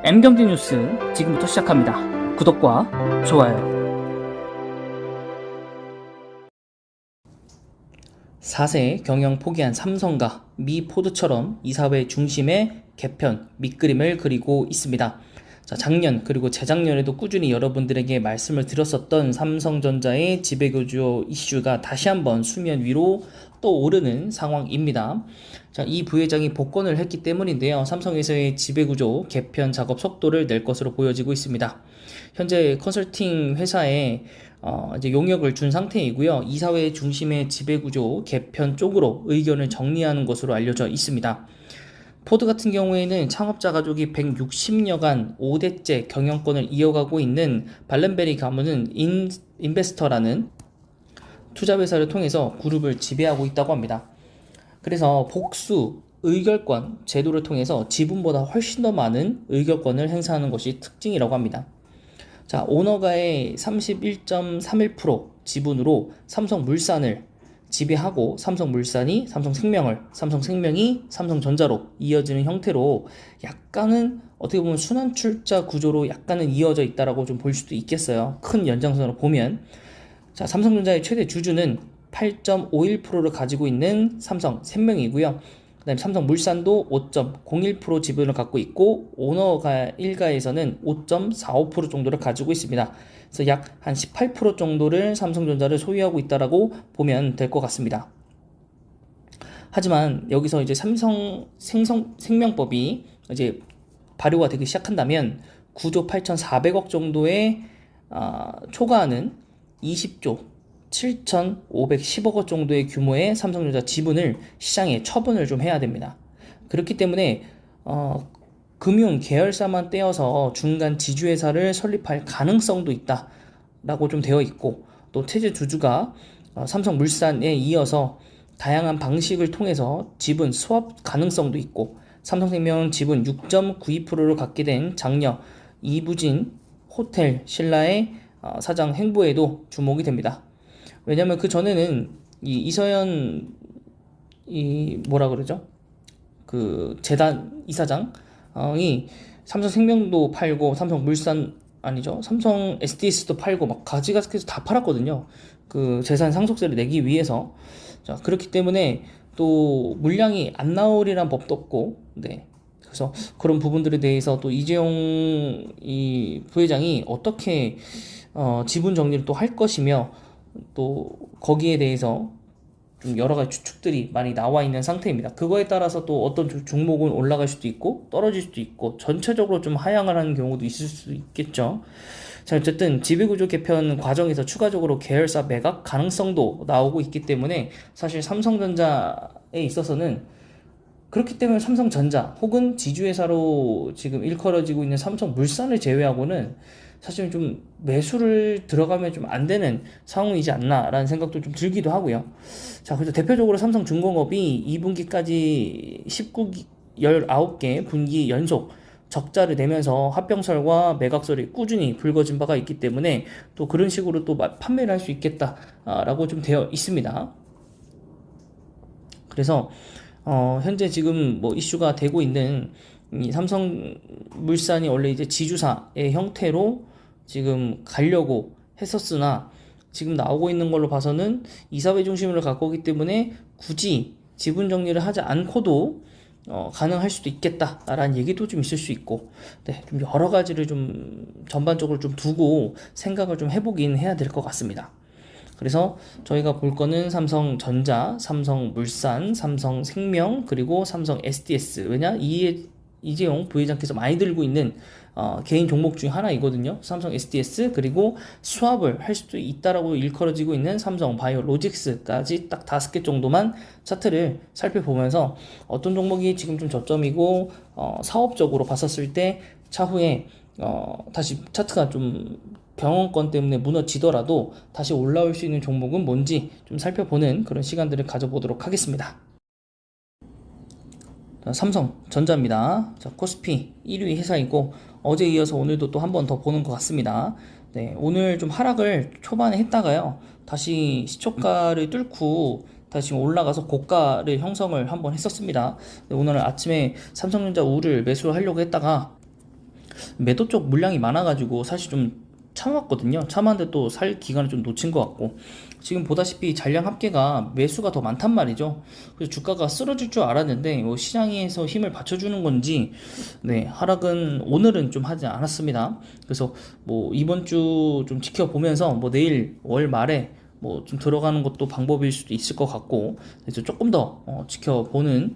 M경제 뉴스 지금부터 시작합니다. 구독과 좋아요. 4세 경영 포기한 삼성과 미 포드처럼 이사회 중심의 개편 밑그림을 그리고 있습니다. 자, 작년 그리고 재작년에도 꾸준히 여러분들에게 말씀을 드렸었던 삼성전자의 지배구조 이슈가 다시 한번 수면 위로 또 오르는 상황입니다. 자, 이 부회장이 복권을 했기 때문인데요. 삼성에서의 지배구조 개편 작업 속도를 낼 것으로 보여지고 있습니다. 현재 컨설팅 회사에 이제 용역을 준 상태이고요. 이사회 중심의 지배구조 개편 쪽으로 의견을 정리하는 것으로 알려져 있습니다. 포드 같은 경우에는 창업자 가족이 160여간 5대째 경영권을 이어가고 있는 발렌베리 가문은 인베스터라는 투자회사를 통해서 그룹을 지배하고 있다고 합니다. 그래서 복수 의결권 제도를 통해서 지분보다 훨씬 더 많은 의결권을 행사하는 것이 특징이라고 합니다. 자, 오너가의 31.31% 지분으로 삼성물산을 지배하고 삼성물산이 삼성생명을, 삼성생명이 삼성전자로 이어지는 형태로 약간은 어떻게 보면 순환출자 구조로 약간은 이어져 있다라고 좀 볼 수도 있겠어요. 큰 연장선으로 보면. 자, 삼성전자의 최대 주주는 8.51%를 가지고 있는 삼성생명이고요. 그 다음에 삼성물산도 5.01% 지분을 갖고 있고 오너가 일가에서는 5.45% 정도를 가지고 있습니다. 그래서 약 한 18% 정도를 삼성전자를 소유하고 있다라고 보면 될 것 같습니다. 하지만 여기서 이제 삼성생명법이 이제 발효가 되기 시작한다면 9조 8,400억 정도의 초과하는 20조 7,510억 원 정도의 규모의 삼성전자 지분을 시장에 처분을 좀 해야 됩니다. 그렇기 때문에 금융 계열사만 떼어서 중간 지주회사를 설립할 가능성도 있다라고 좀 되어 있고, 또 최대 주주가 삼성물산에 이어서 다양한 방식을 통해서 지분 스왑 가능성도 있고, 삼성생명은 지분 6.92%를 갖게 된 장녀 이부진 호텔 신라의 사장 행보에도 주목이 됩니다. 왜냐면 그 전에는 이서연 뭐라 그러죠? 그 재단 이사장이 삼성생명도 팔고 삼성물산 아니죠? 삼성 SDS도 팔고 막 가지가지해서 다 팔았거든요. 그 재산 상속세를 내기 위해서. 자, 그렇기 때문에 또 물량이 안 나오리란 법도 없고, 네. 그래서 그런 부분들에 대해서 또 이재용 이 부회장이 어떻게 지분 정리를 또 할 것이며, 또 거기에 대해서 좀 여러 가지 추측들이 많이 나와 있는 상태입니다. 그거에 따라서 또 어떤 종목은 올라갈 수도 있고 떨어질 수도 있고 전체적으로 좀 하향을 하는 경우도 있을 수 있겠죠. 자, 어쨌든 지배구조 개편 과정에서 추가적으로 계열사 매각 가능성도 나오고 있기 때문에 사실 삼성전자에 있어서는, 그렇기 때문에 삼성전자 혹은 지주회사로 지금 일컬어지고 있는 삼성물산을 제외하고는 사실 좀 매수를 들어가면 좀 안 되는 상황이지 않나라는 생각도 좀 들기도 하고요. 자, 그래서 대표적으로 삼성중공업이 2분기까지 19개 분기 연속 적자를 내면서 합병설과 매각설이 꾸준히 불거진 바가 있기 때문에 또 그런 식으로 또 판매를 할 수 있겠다라고 좀 되어 있습니다. 그래서 현재 지금 뭐 이슈가 되고 있는 이 삼성물산이 원래 이제 지주사의 형태로 지금 가려고 했었으나, 지금 나오고 있는 걸로 봐서는 이사회 중심으로 갖고 오기 때문에 굳이 지분 정리를 하지 않고도 가능할 수도 있겠다라는 얘기도 좀 있을 수 있고, 네, 좀 여러 가지를 좀 전반적으로 좀 두고 생각을 좀 해보긴 해야 될 것 같습니다. 그래서 저희가 볼 거는 삼성전자, 삼성물산, 삼성생명, 그리고 삼성 SDS. 왜냐? 이재용 부회장께서 많이 들고 있는 개인 종목 중에 하나이거든요. 삼성 SDS, 그리고 스왑을 할 수도 있다라고 일컬어지고 있는 삼성 바이오로직스까지 딱 5개 정도만 차트를 살펴보면서 어떤 종목이 지금 좀 저점이고 사업적으로 봤었을 때 차후에 다시 차트가 좀 경영권 때문에 무너지더라도 다시 올라올 수 있는 종목은 뭔지 좀 살펴보는 그런 시간들을 가져보도록 하겠습니다. 자, 삼성전자입니다. 자, 코스피 1위 회사이고 어제 이어서 오늘도 또 한 번 더 보는 것 같습니다. 네, 오늘 좀 하락을 초반에 했다가요, 다시 시초가를 뚫고 다시 올라가서 고가를 형성을 한번 했었습니다. 네, 오늘 아침에 삼성전자 우를 매수하려고 했다가 매도 쪽 물량이 많아가지고 사실 좀 참았거든요. 참았는데 또 살 기간을 좀 놓친 것 같고, 지금 보다시피 잔량 합계가 매수가 더 많단 말이죠. 그래서 주가가 쓰러질 줄 알았는데 뭐 시장에서 힘을 받쳐주는 건지, 네, 하락은 오늘은 좀 하지 않았습니다. 그래서 뭐 이번 주 좀 지켜보면서 뭐 내일 월 말에 뭐 좀 들어가는 것도 방법일 수도 있을 것 같고, 그래서 조금 더 지켜보는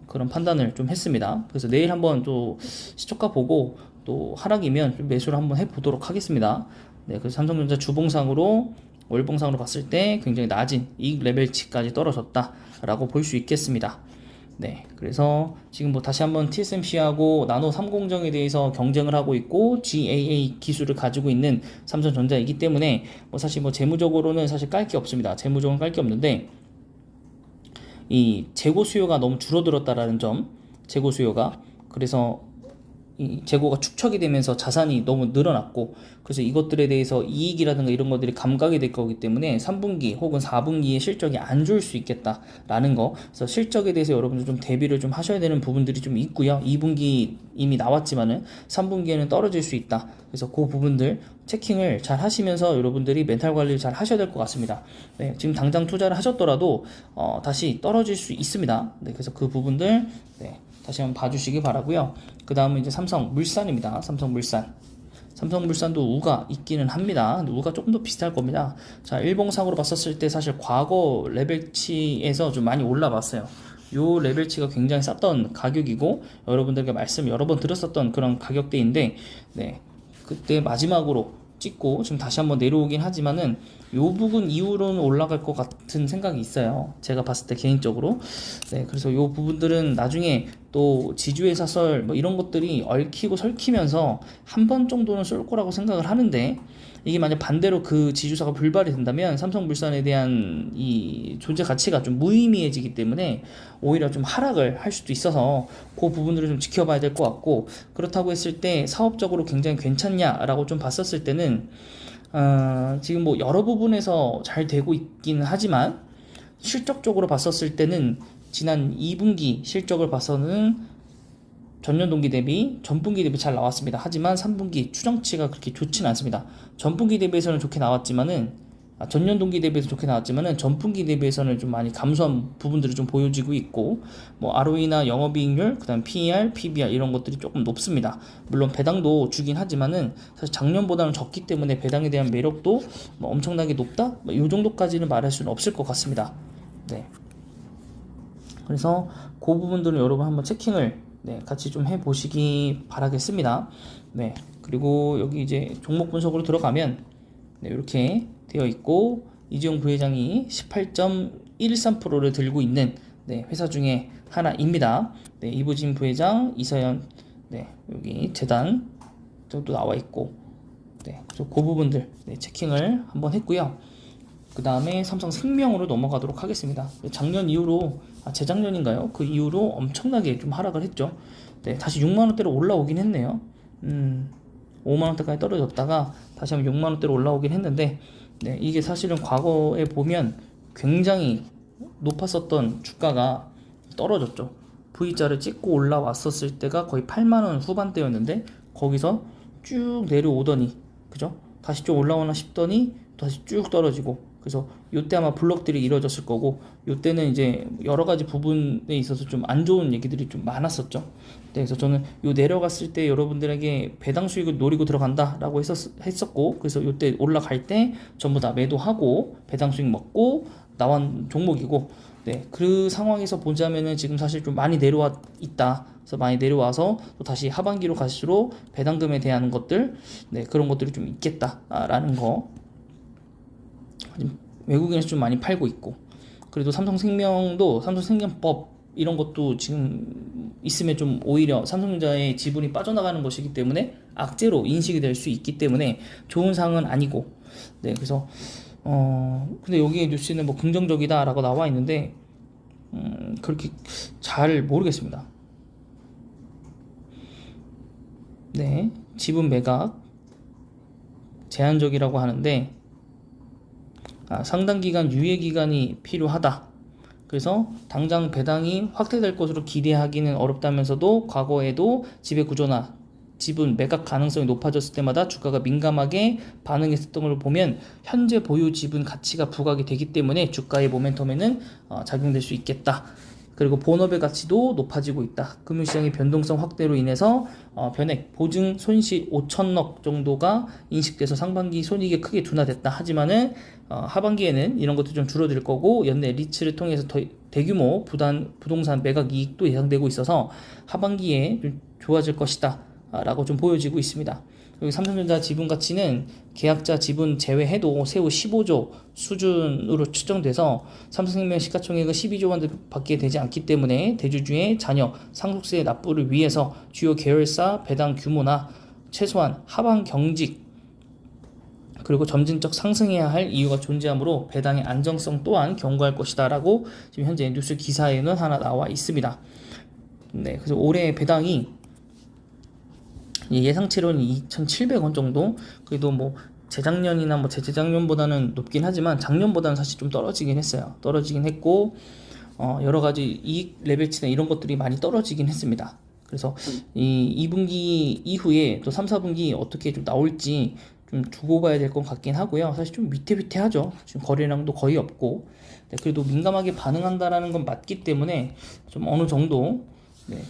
그런 판단을 좀 했습니다. 그래서 내일 한번 또 시초가 보고 또 하락이면 좀 매수를 한번 해보도록 하겠습니다. 네, 그래서 삼성전자 주봉상으로 월봉상으로 봤을 때 굉장히 낮은 이익 레벨치까지 떨어졌다라고 볼 수 있겠습니다. 네, 그래서 지금 뭐 다시 한번 TSMC하고 나노 3공정에 대해서 경쟁을 하고 있고 GAA 기술을 가지고 있는 삼성전자이기 때문에 뭐 사실 뭐 재무적으로는 사실 깔 게 없습니다. 재무적으로는 깔 게 없는데, 이 재고 수요가 너무 줄어들었다라는 점, 재고 수요가, 그래서 이 재고가 축적이 되면서 자산이 너무 늘어났고, 그래서 이것들에 대해서 이익이라든가 이런 것들이 감각이 될 거기 때문에 3분기 혹은 4분기에 실적이 안 좋을 수 있겠다라는 거. 그래서 실적에 대해서 여러분들 좀 대비를 좀 하셔야 되는 부분들이 좀 있고요. 2분기 이미 나왔지만은 3분기에는 떨어질 수 있다. 그래서 그 부분들 체킹을 잘 하시면서 여러분들이 멘탈 관리를 잘 하셔야 될 것 같습니다. 네, 지금 당장 투자를 하셨더라도 다시 떨어질 수 있습니다. 네, 그래서 그 부분들, 네, 다시 한번 봐주시기 바라고요. 그 다음은 이제 삼성물산입니다. 삼성물산. 삼성물산도 우가 있기는 합니다. 근데 우가 조금 더 비슷할 겁니다. 자, 일봉상으로 봤었을 때 사실 과거 레벨치에서 좀 많이 올라봤어요. 요 레벨치가 굉장히 쌌던 가격이고, 여러분들께 말씀 여러 번 드렸었던 그런 가격대인데, 네, 그때 마지막으로 찍고 지금 다시 한번 내려오긴 하지만은 요 부분 이후로는 올라갈 것 같은 생각이 있어요. 제가 봤을 때 개인적으로. 네, 그래서 요 부분들은 나중에 또 지주회사 설 뭐 이런 것들이 얽히고 설키면서 한 번 정도는 쏠 거라고 생각을 하는데, 이게 만약 반대로 그 지주사가 불발이 된다면 삼성물산에 대한 이 존재 가치가 좀 무의미해지기 때문에 오히려 좀 하락을 할 수도 있어서 그 부분들을 좀 지켜봐야 될 것 같고, 그렇다고 했을 때 사업적으로 굉장히 괜찮냐라고 좀 봤었을 때는 지금 뭐 여러 부분에서 잘 되고 있긴 하지만 실적적으로 봤었을 때는 지난 2분기 실적을 봐서는 전년 동기 대비, 전분기 대비 잘 나왔습니다. 하지만 3분기 추정치가 그렇게 좋지는 않습니다. 전분기 대비해서는 좋게 나왔지만은, 전년 동기 대비해서 좋게 나왔지만은 전분기 대비해서는 좀 많이 감소한 부분들이 좀 보여지고 있고, 뭐 ROE나 영업이익률, 그다음 PER, PBR 이런 것들이 조금 높습니다. 물론 배당도 주긴 하지만은 사실 작년보다는 적기 때문에 배당에 대한 매력도 뭐 엄청나게 높다, 뭐 이 정도까지는 말할 수는 없을 것 같습니다. 네. 그래서 그 부분들은 여러분 한번 체킹을, 네, 같이 좀 해보시기 바라겠습니다. 네, 그리고 여기 이제 종목 분석으로 들어가면, 네, 이렇게 되어 있고, 이재용 부회장이 18.13%를 들고 있는, 네, 회사 중에 하나입니다. 네, 이부진 부회장, 이서연, 네, 여기 재단 또 나와 있고, 네, 그래서 그 부분들, 네, 체킹을 한번 했고요. 그 다음에 삼성생명으로 넘어가도록 하겠습니다. 작년 이후로, 재작년인가요? 그 이후로 엄청나게 좀 하락을 했죠. 네, 다시 6만원대로 올라오긴 했네요. 5만원대까지 떨어졌다가 다시 한번 6만원대로 올라오긴 했는데, 네, 이게 사실은 과거에 보면 굉장히 높았었던 주가가 떨어졌죠. V자를 찍고 올라왔었을 때가 거의 8만원 후반대였는데, 거기서 쭉 내려오더니, 그죠? 다시 좀 올라오나 싶더니 다시 쭉 떨어지고, 그래서 요때 아마 블록들이 이루어졌을 거고, 요때는 이제 여러 가지 부분에 있어서 좀 안 좋은 얘기들이 좀 많았었죠. 네, 그래서 저는 요 내려갔을 때 여러분들에게 배당 수익을 노리고 들어간다라고 했었고, 그래서 요때 올라갈 때 전부 다 매도하고 배당 수익 먹고 나온 종목이고, 네, 그 상황에서 보자면은 지금 사실 좀 많이 내려와 있다. 그래서 많이 내려와서 또 다시 하반기로 갈수록 배당금에 대한 것들, 네, 그런 것들이 좀 있겠다라는 거. 외국인에서 좀 많이 팔고 있고, 그래도 삼성생명도 삼성생명법 이런 것도 지금 있으면 좀 오히려 삼성전자의 지분이 빠져나가는 것이기 때문에 악재로 인식이 될 수 있기 때문에 좋은 상은 아니고, 네, 그래서 근데 여기에 뉴스는 뭐 긍정적이다라고 나와 있는데 그렇게 잘 모르겠습니다. 네, 지분 매각 제한적이라고 하는데, 상당 기간 유예 기간이 필요하다. 그래서 당장 배당이 확대될 것으로 기대하기는 어렵다면서도 과거에도 지배 구조나 지분 매각 가능성이 높아졌을 때마다 주가가 민감하게 반응했었던 걸 보면 현재 보유 지분 가치가 부각이 되기 때문에 주가의 모멘텀에는 작용될 수 있겠다. 그리고 본업의 가치도 높아지고 있다. 금융시장의 변동성 확대로 인해서 변액, 보증, 손실 5천억 정도가 인식돼서 상반기 손익이 크게 둔화됐다. 하지만은 하반기에는 이런 것도 좀 줄어들 거고 연내 리츠를 통해서 더 대규모 부동산 매각 이익도 예상되고 있어서 하반기에 좀 좋아질 것이다 라고 좀 보여지고 있습니다. 여기 삼성전자 지분 가치는 계약자 지분 제외해도 세후 15조 수준으로 추정돼서 삼성생명 시가총액은 12조 원 밖에 되지 않기 때문에 대주주의 자녀 상속세 납부를 위해서 주요 계열사 배당 규모나 최소한 하방 경직 그리고 점진적 상승해야 할 이유가 존재하므로 배당의 안정성 또한 견고할 것이다 라고 지금 현재 뉴스 기사에는 하나 나와 있습니다. 네, 그래서 올해 배당이 예상치로는 2,700원 정도. 그래도 뭐 재작년이나 뭐 재작년보다는 높긴 하지만 작년보다는 사실 좀 떨어지긴 했어요. 떨어지긴 했고 여러 가지 이익 레벨치나 이런 것들이 많이 떨어지긴 했습니다. 그래서 이 2분기 이후에 또 3, 4분기 어떻게 좀 나올지 좀 두고 봐야 될 것 같긴 하고요. 사실 좀 위태위태하죠. 지금 거래량도 거의 없고. 네, 그래도 민감하게 반응한다라는 건 맞기 때문에 좀 어느 정도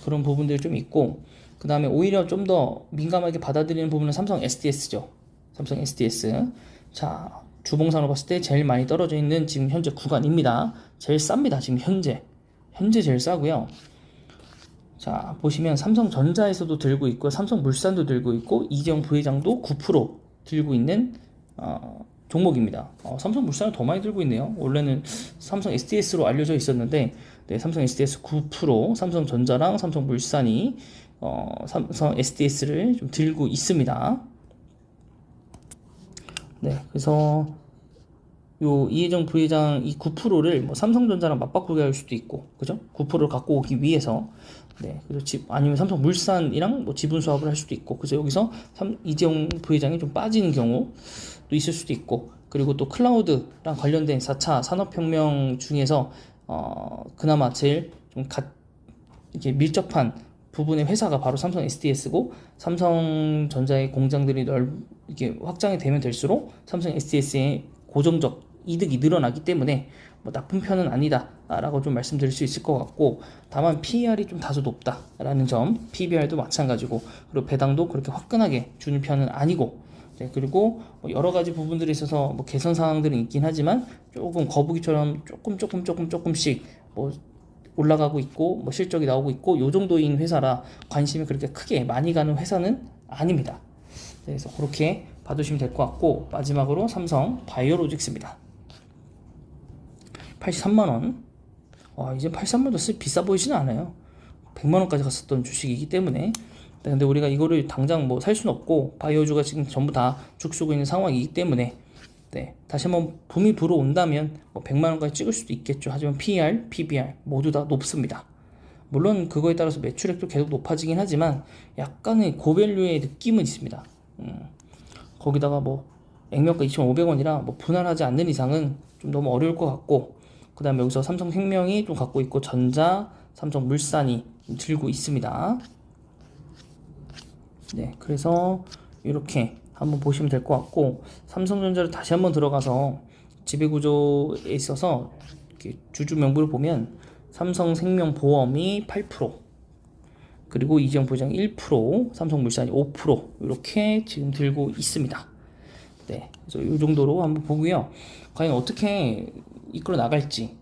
그런 부분들이 좀 있고, 그 다음에 오히려 좀 더 민감하게 받아들이는 부분은 삼성 SDS죠. 삼성 SDS. 자, 주봉상으로 봤을 때 제일 많이 떨어져 있는 지금 현재 구간입니다. 제일 쌉니다. 지금 현재 제일 싸고요. 자, 보시면 삼성전자에서도 들고 있고 삼성물산도 들고 있고 이재용 부회장도 9% 들고 있는 종목입니다. 삼성물산을 더 많이 들고 있네요. 원래는 삼성 SDS로 알려져 있었는데 삼성 SDS 9%, 삼성전자랑 삼성물산이 삼성 SDS를 좀 들고 있습니다. 네, 그래서 요 이혜정 부회장 이 9%를 뭐 삼성전자랑 맞바꾸게 할 수도 있고, 그죠? 9%를 갖고 오기 위해서, 그래서 아니면 삼성물산이랑 뭐 지분 수합을 할 수도 있고, 그래서 여기서 이재용 부회장이 좀 빠지는 경우도 있을 수도 있고, 그리고 또 클라우드랑 관련된 4차 산업혁명 중에서 그나마 제일 좀 이렇게 밀접한 부분의 회사가 바로 삼성 SDS고, 삼성전자의 공장들이 이렇게 확장이 되면 될수록 삼성 SDS의 고정적 이득이 늘어나기 때문에 뭐 나쁜 편은 아니다 라고 좀 말씀드릴 수 있을 것 같고, 다만 PER이 좀 다소 높다 라는 점, PBR도 마찬가지고, 그리고 배당도 그렇게 화끈하게 주는 편은 아니고, 그리고 뭐 여러 가지 부분들에 있어서 뭐 개선 사항들은 있긴 하지만 조금 거북이처럼 조금씩 뭐 올라가고 있고 뭐 실적이 나오고 있고 요 정도인 회사라 관심이 그렇게 크게 많이 가는 회사는 아닙니다. 그래서 그렇게 봐두시면 될 것 같고, 마지막으로 삼성 바이오로직스입니다. 83만원. 이제 83만원도 비싸 보이지는 않아요. 100만원까지 갔었던 주식이기 때문에. 근데 우리가 이거를 당장 뭐 살 수는 없고, 바이오주가 지금 전부 다 죽쓰고 있는 상황이기 때문에 다시 한번 붐이 불어온다면 뭐 100만원까지 찍을 수도 있겠죠. 하지만 PER, PBR 모두 다 높습니다. 물론 그거에 따라서 매출액도 계속 높아지긴 하지만 약간의 고밸류의 느낌은 있습니다. 거기다가 뭐 액면가 2,500원이라 뭐 분할하지 않는 이상은 좀 너무 어려울 것 같고, 그 다음에 여기서 삼성생명이 좀 갖고 있고 전자, 삼성물산이 들고 있습니다. 그래서 이렇게 한번 보시면 될 것 같고, 삼성전자를 다시 한번 들어가서 지배구조에 있어서 이렇게 주주 명부를 보면 삼성생명보험이 8%, 그리고 이재용 부회장 1%, 삼성물산이 5% 이렇게 지금 들고 있습니다. 그래서 이 정도로 한번 보고요. 과연 어떻게 이끌어 나갈지,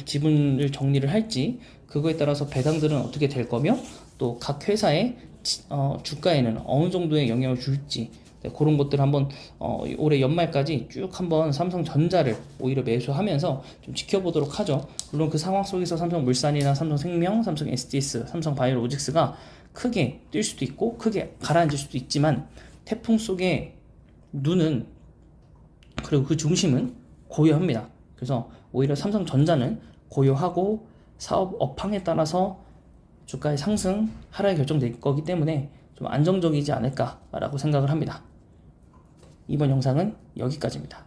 지분을 정리를 할지, 그거에 따라서 배당들은 어떻게 될 거며, 또 각 회사의 주가에는 어느 정도의 영향을 줄지, 그런 것들 한번 올해 연말까지 쭉 한번 삼성전자를 오히려 매수하면서 좀 지켜보도록 하죠. 물론 그 상황 속에서 삼성물산이나 삼성생명, 삼성 SDS, 삼성바이오로직스가 크게 뛸 수도 있고 크게 가라앉을 수도 있지만, 태풍 속의 눈은, 그리고 그 중심은 고요합니다. 그래서 오히려 삼성전자는 고요하고 사업 업황에 따라서 주가의 상승, 하락이 결정될 거기 때문에 좀 안정적이지 않을까라고 생각을 합니다. 이번 영상은 여기까지입니다.